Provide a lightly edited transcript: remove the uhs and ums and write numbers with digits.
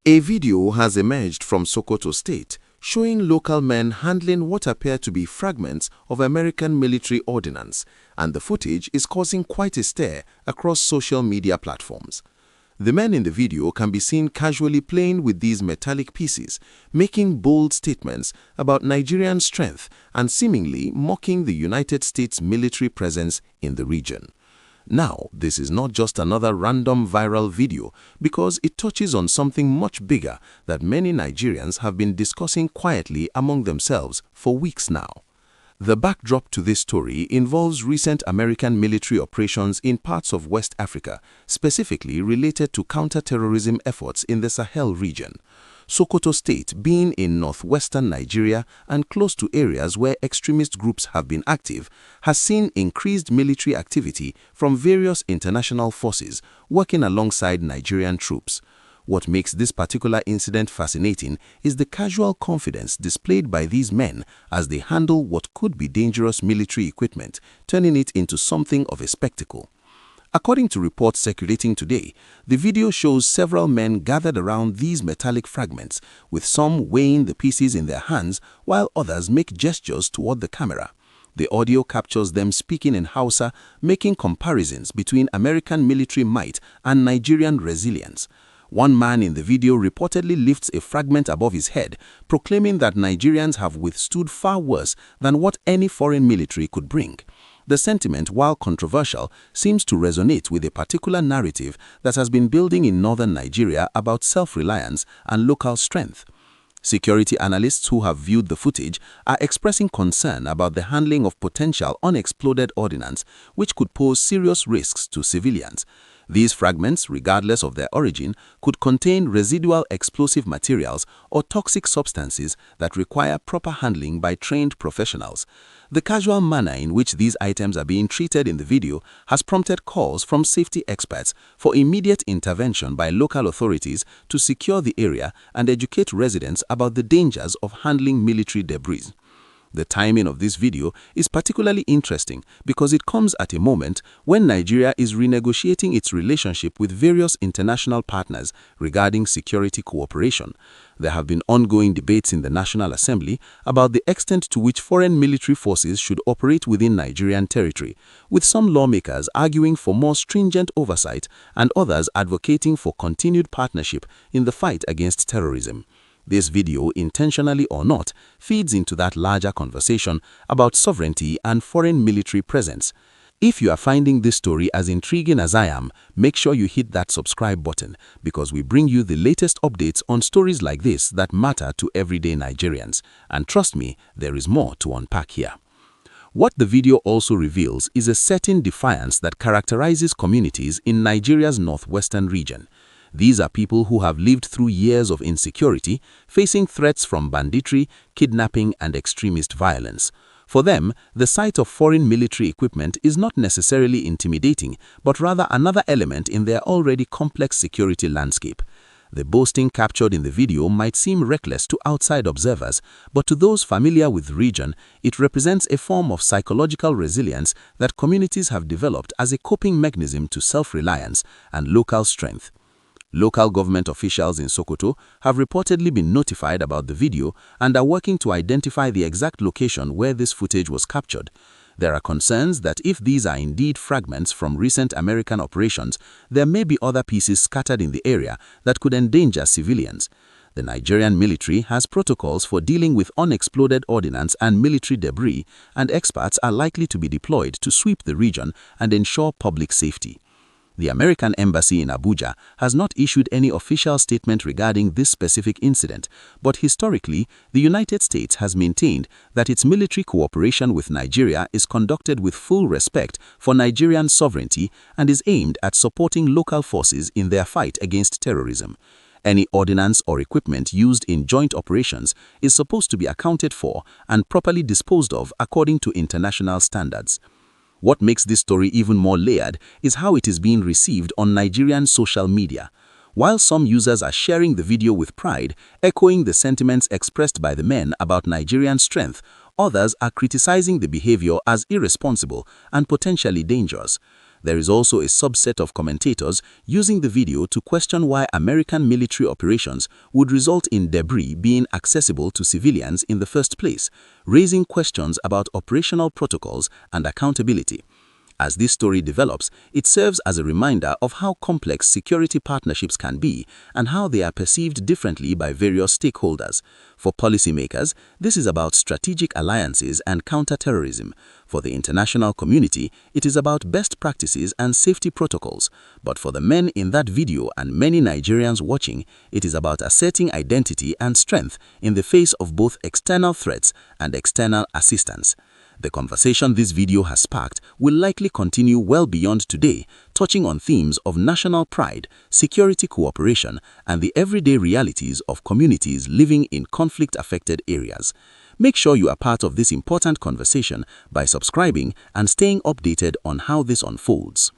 A video has emerged from Sokoto State showing local men handling what appear to be fragments of American military ordnance, and the footage is causing quite a stir across social media platforms. The men in the video can be seen casually playing with these metallic pieces, making bold statements about Nigerian strength and seemingly mocking the United States military presence in the region. Now, this is not just another random viral video because it touches on something much bigger that many Nigerians have been discussing quietly among themselves for weeks now. The backdrop to this story involves recent American military operations in parts of West Africa, specifically related to counter-terrorism efforts in the Sahel region. Sokoto State, being in northwestern Nigeria and close to areas where extremist groups have been active, has seen increased military activity from various international forces working alongside Nigerian troops. What makes this particular incident fascinating is the casual confidence displayed by these men as they handle what could be dangerous military equipment, turning it into something of a spectacle. According to reports circulating today, the video shows several men gathered around these metallic fragments, with some weighing the pieces in their hands while others make gestures toward the camera. The audio captures them speaking in Hausa, making comparisons between American military might and Nigerian resilience. One man in the video reportedly lifts a fragment above his head, proclaiming that Nigerians have withstood far worse than what any foreign military could bring. The sentiment, while controversial, seems to resonate with a particular narrative that has been building in northern Nigeria about self-reliance and local strength. Security analysts who have viewed the footage are expressing concern about the handling of potential unexploded ordnance, which could pose serious risks to civilians. These fragments, regardless of their origin, could contain residual explosive materials or toxic substances that require proper handling by trained professionals. The casual manner in which these items are being treated in the video has prompted calls from safety experts for immediate intervention by local authorities to secure the area and educate residents about the dangers of handling military debris. The timing of this video is particularly interesting because it comes at a moment when Nigeria is renegotiating its relationship with various international partners regarding security cooperation. There have been ongoing debates in the National Assembly about the extent to which foreign military forces should operate within Nigerian territory, with some lawmakers arguing for more stringent oversight and others advocating for continued partnership in the fight against terrorism. This video, intentionally or not, feeds into that larger conversation about sovereignty and foreign military presence. If you are finding this story as intriguing as I am, make sure you hit that subscribe button because we bring you the latest updates on stories like this that matter to everyday Nigerians. And trust me, there is more to unpack here. What the video also reveals is a certain defiance that characterizes communities in Nigeria's northwestern region. These are people who have lived through years of insecurity, facing threats from banditry, kidnapping, and extremist violence. For them, the sight of foreign military equipment is not necessarily intimidating, but rather another element in their already complex security landscape. The boasting captured in the video might seem reckless to outside observers, but to those familiar with the region, it represents a form of psychological resilience that communities have developed as a coping mechanism to self-reliance and local strength. Local government officials in Sokoto have reportedly been notified about the video and are working to identify the exact location where this footage was captured. There are concerns that if these are indeed fragments from recent American operations, there may be other pieces scattered in the area that could endanger civilians. The Nigerian military has protocols for dealing with unexploded ordnance and military debris, and experts are likely to be deployed to sweep the region and ensure public safety. The American embassy in Abuja has not issued any official statement regarding this specific incident, but historically, the United States has maintained that its military cooperation with Nigeria is conducted with full respect for Nigerian sovereignty and is aimed at supporting local forces in their fight against terrorism. Any ordnance or equipment used in joint operations is supposed to be accounted for and properly disposed of according to international standards. What makes this story even more layered is how it is being received on Nigerian social media. While some users are sharing the video with pride, echoing the sentiments expressed by the men about Nigerian strength, others are criticizing the behavior as irresponsible and potentially dangerous. There is also a subset of commentators using the video to question why American military operations would result in debris being accessible to civilians in the first place, raising questions about operational protocols and accountability. As this story develops, it serves as a reminder of how complex security partnerships can be and how they are perceived differently by various stakeholders. For policymakers, this is about strategic alliances and counterterrorism. For the international community, it is about best practices and safety protocols. But for the men in that video and many Nigerians watching, it is about asserting identity and strength in the face of both external threats and external assistance. The conversation this video has sparked will likely continue well beyond today, touching on themes of national pride, security cooperation, and the everyday realities of communities living in conflict-affected areas. Make sure you are part of this important conversation by subscribing and staying updated on how this unfolds.